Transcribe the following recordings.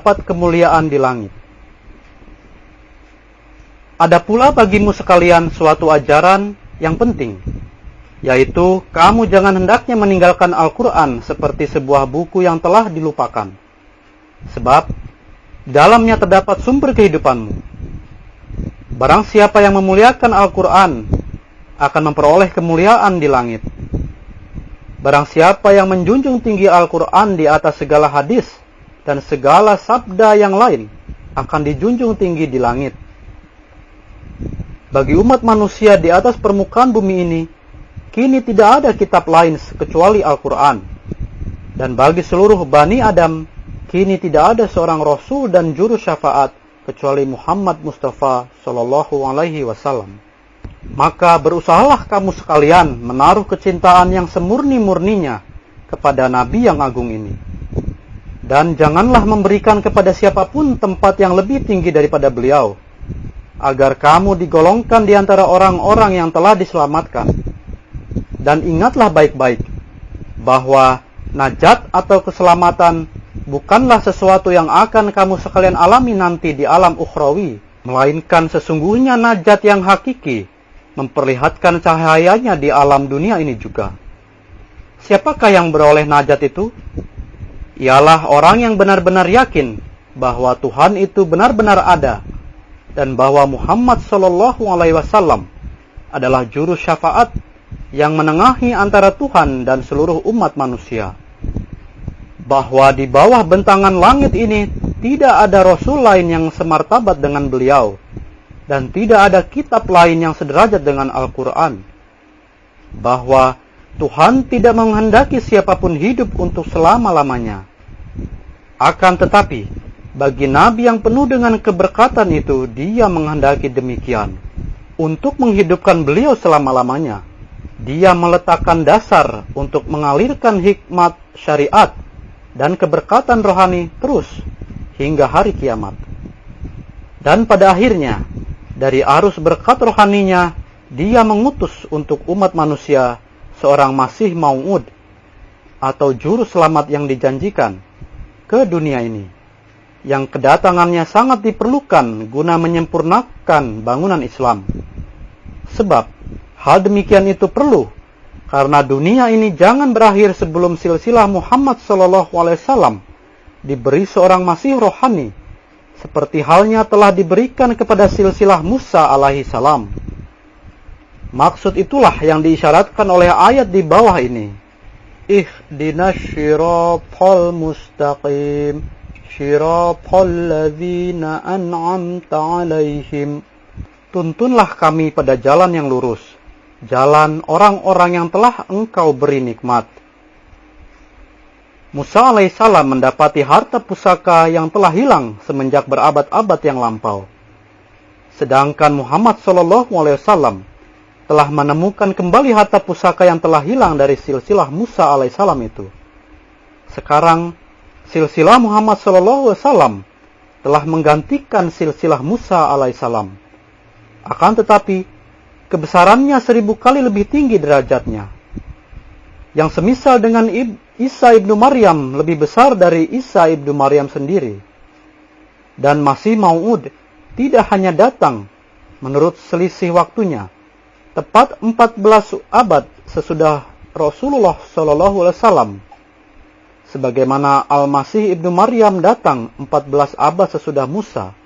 mendapat kemuliaan di langit. Ada pula bagimu sekalian suatu ajaran yang penting, yaitu kamu jangan hendaknya meninggalkan Al-Quran seperti sebuah buku yang telah dilupakan. Sebab dalamnya terdapat sumber kehidupanmu. Barang siapa yang memuliakan Al-Quran akan memperoleh kemuliaan di langit. Barang siapa yang menjunjung tinggi Al-Quran di atas segala hadis dan segala sabda yang lain akan dijunjung tinggi di langit. Bagi umat manusia di atas permukaan bumi ini, kini tidak ada kitab lain kecuali Al-Quran. Dan bagi seluruh Bani Adam, kini tidak ada seorang Rasul dan Juru Syafaat kecuali Muhammad Mustafa Sallallahu Alaihi Wasallam. Maka berusahalah kamu sekalian menaruh kecintaan yang semurni-murninya kepada Nabi yang agung ini. Dan janganlah memberikan kepada siapapun tempat yang lebih tinggi daripada beliau, agar kamu digolongkan di antara orang-orang yang telah diselamatkan. Dan ingatlah baik-baik bahwa najat atau keselamatan bukanlah sesuatu yang akan kamu sekalian alami nanti di alam ukhrawi, melainkan sesungguhnya najat yang hakiki memperlihatkan cahayanya di alam dunia ini juga. Siapakah yang beroleh najat itu? Ialah orang yang benar-benar yakin bahwa Tuhan itu benar-benar ada dan bahwa Muhammad Sallallahu Alaihi Wasallam adalah juru syafaat yang menengahi antara Tuhan dan seluruh umat manusia. Bahwa di bawah bentangan langit ini tidak ada Rasul lain yang semartabat dengan beliau, dan tidak ada kitab lain yang sederajat dengan Al-Quran. Bahwa Tuhan tidak menghendaki siapapun hidup untuk selama-lamanya. Akan tetapi, bagi Nabi yang penuh dengan keberkatan itu, dia menghendaki demikian. Untuk menghidupkan beliau selama-lamanya, dia meletakkan dasar untuk mengalirkan hikmat syariat dan keberkatan rohani terus hingga hari kiamat. Dan pada akhirnya, dari arus berkat rohaninya, dia mengutus untuk umat manusia seorang Masih Mau'ud atau juru selamat yang dijanjikan ke dunia ini, yang kedatangannya sangat diperlukan guna menyempurnakan bangunan Islam. Sebab hal demikian itu perlu, karena dunia ini jangan berakhir sebelum silsilah Muhammad SAW diberi seorang Masih rohani, seperti halnya telah diberikan kepada silsilah Musa alaihi salam. Maksud itulah yang diisyaratkan oleh ayat di bawah ini. Ihdinas syiratal mustaqim, syiratal ladzina an'amta alaihim. Tuntunlah kami pada jalan yang lurus, jalan orang-orang yang telah engkau beri nikmat. Musa alaihissalam mendapati harta pusaka yang telah hilang semenjak berabad-abad yang lampau. Sedangkan Muhammad SAW telah menemukan kembali harta pusaka yang telah hilang dari silsilah Musa alaihissalam itu. Sekarang, silsilah Muhammad SAW telah menggantikan silsilah Musa alaihissalam. Akan tetapi, kebesarannya 1000 kali lebih tinggi derajatnya. Yang semisal dengan Isa ibnu Maryam lebih besar dari Isa ibnu Maryam sendiri. Dan Masih Mau'ud tidak hanya datang menurut selisih waktunya, tepat 14 abad sesudah Rasulullah SAW, sebagaimana Al-Masih ibnu Maryam datang 14 abad sesudah Musa.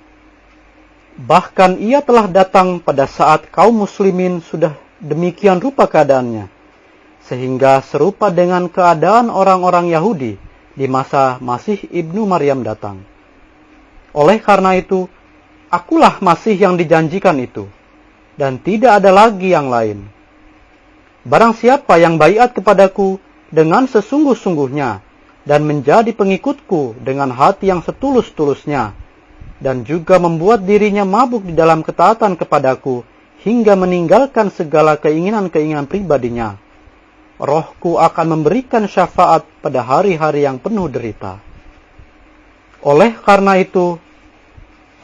Bahkan ia telah datang pada saat kaum muslimin sudah demikian rupa keadaannya, sehingga serupa dengan keadaan orang-orang Yahudi di masa Masih ibnu Maryam datang. Oleh karena itu, akulah Masih yang dijanjikan itu, dan tidak ada lagi yang lain. Barang siapa yang baiat kepadaku dengan sesungguh-sungguhnya, dan menjadi pengikutku dengan hati yang setulus-tulusnya, dan juga membuat dirinya mabuk di dalam ketaatan kepadaku, hingga meninggalkan segala keinginan-keinginan pribadinya, Rohku akan memberikan syafaat pada hari-hari yang penuh derita. Oleh karena itu,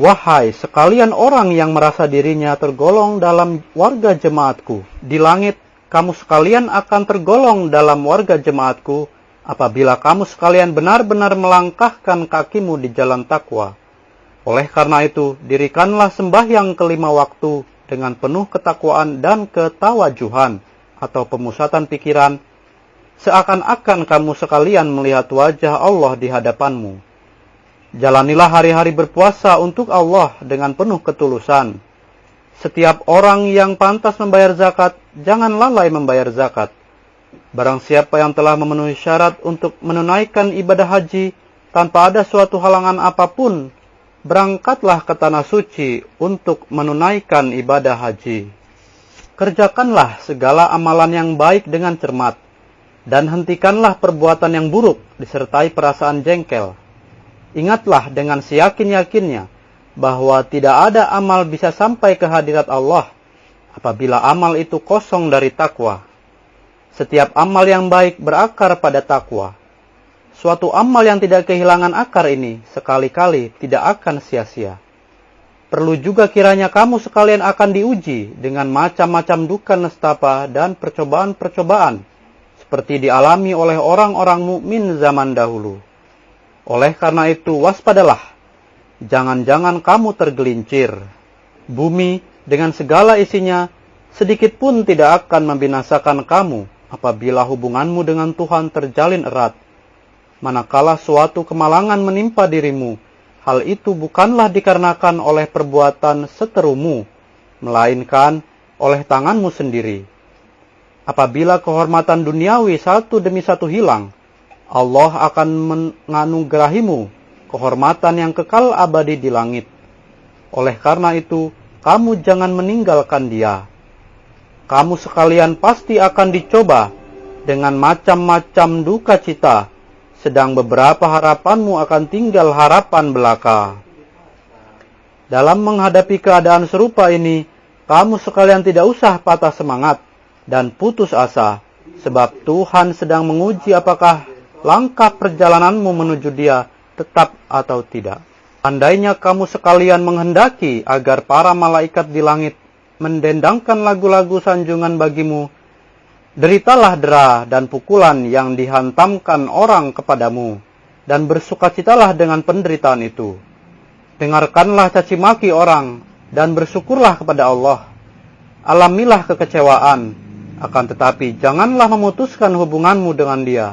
wahai sekalian orang yang merasa dirinya tergolong dalam warga jemaatku, di langit kamu sekalian akan tergolong dalam warga jemaatku, apabila kamu sekalian benar-benar melangkahkan kakimu di jalan takwa. Oleh karena itu, dirikanlah sembahyang kelima waktu dengan penuh ketakwaan dan ketawajuhan atau pemusatan pikiran, seakan-akan kamu sekalian melihat wajah Allah di hadapanmu. Jalanilah hari-hari berpuasa untuk Allah dengan penuh ketulusan. Setiap orang yang pantas membayar zakat, jangan lalai membayar zakat. Barang siapa yang telah memenuhi syarat untuk menunaikan ibadah haji tanpa ada suatu halangan apapun, berangkatlah ke tanah suci untuk menunaikan ibadah haji. Kerjakanlah segala amalan yang baik dengan cermat, dan hentikanlah perbuatan yang buruk disertai perasaan jengkel. Ingatlah dengan seyakin-yakinnya bahwa tidak ada amal bisa sampai ke hadirat Allah apabila amal itu kosong dari takwa. Setiap amal yang baik berakar pada takwa. Suatu amal yang tidak kehilangan akar ini sekali-kali tidak akan sia-sia. Perlu juga kiranya kamu sekalian akan diuji dengan macam-macam duka nestapa dan percobaan-percobaan seperti dialami oleh orang-orang mukmin zaman dahulu. Oleh karena itu, waspadalah. Jangan-jangan kamu tergelincir. Bumi dengan segala isinya sedikit pun tidak akan membinasakan kamu apabila hubunganmu dengan Tuhan terjalin erat. Manakala suatu kemalangan menimpa dirimu, hal itu bukanlah dikarenakan oleh perbuatan seterumu, melainkan oleh tanganmu sendiri. Apabila kehormatan duniawi satu demi satu hilang, Allah akan menganugerahimu kehormatan yang kekal abadi di langit. Oleh karena itu, kamu jangan meninggalkan Dia. Kamu sekalian pasti akan dicoba dengan macam-macam duka cita, sedang beberapa harapanmu akan tinggal harapan belaka. Dalam menghadapi keadaan serupa ini, kamu sekalian tidak usah patah semangat dan putus asa, sebab Tuhan sedang menguji apakah langkah perjalananmu menuju Dia tetap atau tidak. Andainya kamu sekalian menghendaki agar para malaikat di langit mendendangkan lagu-lagu sanjungan bagimu, deritalah dera dan pukulan yang dihantamkan orang kepadamu, dan bersukacitalah dengan penderitaan itu. Dengarkanlah caci maki orang, dan bersyukurlah kepada Allah. Alamilah kekecewaan, akan tetapi janganlah memutuskan hubunganmu dengan Dia.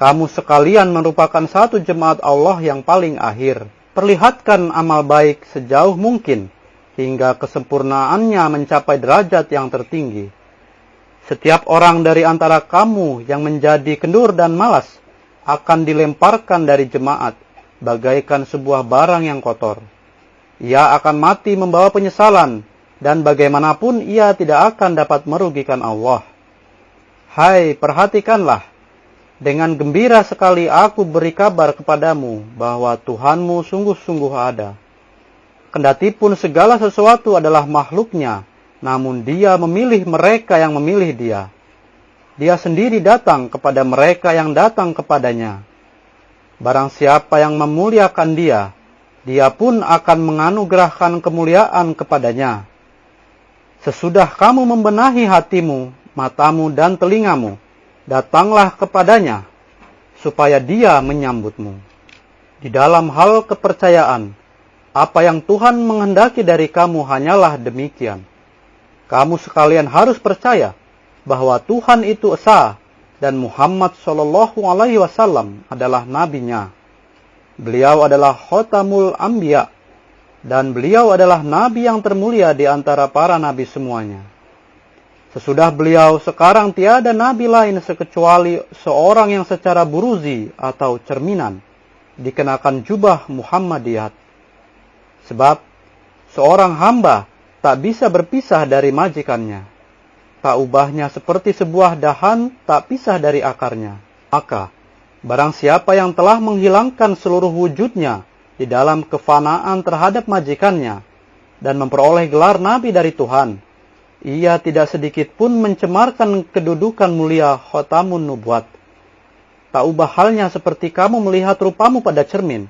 Kamu sekalian merupakan satu jemaat Allah yang paling akhir. Perlihatkan amal baik sejauh mungkin, hingga kesempurnaannya mencapai derajat yang tertinggi. Setiap orang dari antara kamu yang menjadi kendur dan malas, akan dilemparkan dari jemaat, bagaikan sebuah barang yang kotor. Ia akan mati membawa penyesalan, dan bagaimanapun ia tidak akan dapat merugikan Allah. Hai, perhatikanlah. Dengan gembira sekali aku beri kabar kepadamu bahwa Tuhanmu sungguh-sungguh ada. Kendatipun segala sesuatu adalah makhluknya, namun Dia memilih mereka yang memilih Dia. Dia sendiri datang kepada mereka yang datang kepadanya. Barang siapa yang memuliakan Dia, Dia pun akan menganugerahkan kemuliaan kepadanya. Sesudah kamu membenahi hatimu, matamu dan telingamu, datanglah kepadanya, supaya Dia menyambutmu. Di dalam hal kepercayaan, apa yang Tuhan menghendaki dari kamu hanyalah demikian. Kamu sekalian harus percaya bahwa Tuhan itu esa, dan Muhammad SAW adalah nabinya. Beliau adalah Khotamul Anbiya, dan beliau adalah nabi yang termulia di antara para nabi semuanya. Sesudah beliau, sekarang tiada nabi lain sekecuali seorang yang secara buruzi atau cerminan dikenakan jubah Muhammadiyat. Sebab seorang hamba tak bisa berpisah dari majikannya. Tak ubahnya seperti sebuah dahan tak pisah dari akarnya. Maka, barang siapa yang telah menghilangkan seluruh wujudnya di dalam kefanaan terhadap majikannya dan memperoleh gelar nabi dari Tuhan, ia tidak sedikit pun mencemarkan kedudukan mulia khotamun nubuat. Tak ubah halnya seperti kamu melihat rupamu pada cermin.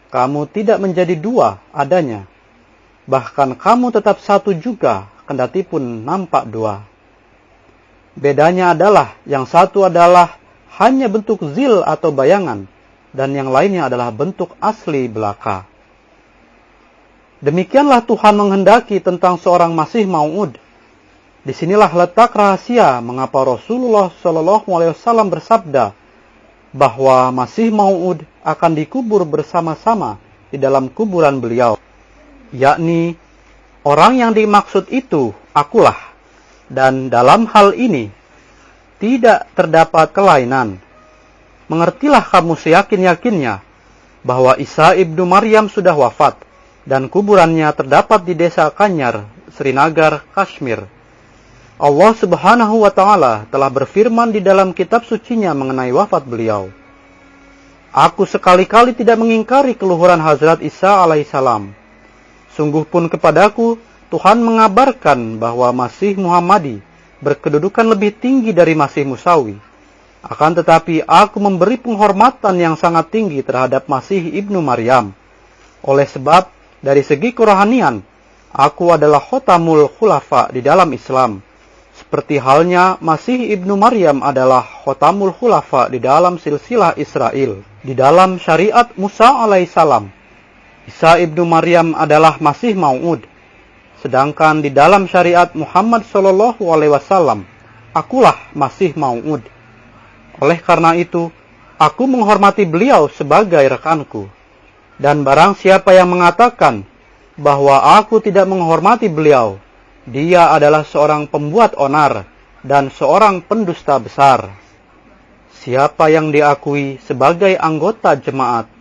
Kamu tidak menjadi dua adanya. Bahkan kamu tetap satu juga, kendatipun nampak dua. Bedanya adalah, yang satu adalah hanya bentuk zil atau bayangan, dan yang lainnya adalah bentuk asli belaka. Demikianlah Tuhan menghendaki tentang seorang Masih Maud. Disinilah letak rahasia mengapa Rasulullah SAW bersabda bahwa Masih Maud akan dikubur bersama-sama di dalam kuburan beliau, yakni orang yang dimaksud itu akulah, dan dalam hal ini tidak terdapat kelainan. Mengertilah kamu seyakin-yakinnya bahwa Isa ibnu Maryam sudah wafat dan kuburannya terdapat di desa Kanyar, Srinagar, Kashmir. Allah Subhanahu wa Ta'ala telah berfirman di dalam kitab sucinya mengenai wafat beliau. Aku sekali-kali tidak mengingkari keluhuran Hazrat Isa alaihissalam. Sungguh pun kepadaku Tuhan mengabarkan bahwa Masih Muhammadi berkedudukan lebih tinggi dari Masih Musawi. Akan tetapi aku memberi penghormatan yang sangat tinggi terhadap Masih ibnu Maryam. Oleh sebab dari segi kerohanian, aku adalah khotamul khulafa di dalam Islam. Seperti halnya Masih ibnu Maryam adalah khotamul khulafa di dalam silsilah Israel. Di dalam syariat Musa alaihissalam, Isa ibnu Maryam adalah Masih Maud. Sedangkan di dalam syariat Muhammad SAW, akulah Masih Maud. Oleh karena itu, aku menghormati beliau sebagai rekanku. Dan barang siapa yang mengatakan bahwa aku tidak menghormati beliau, dia adalah seorang pembuat onar dan seorang pendusta besar. Siapa yang diakui sebagai anggota jemaat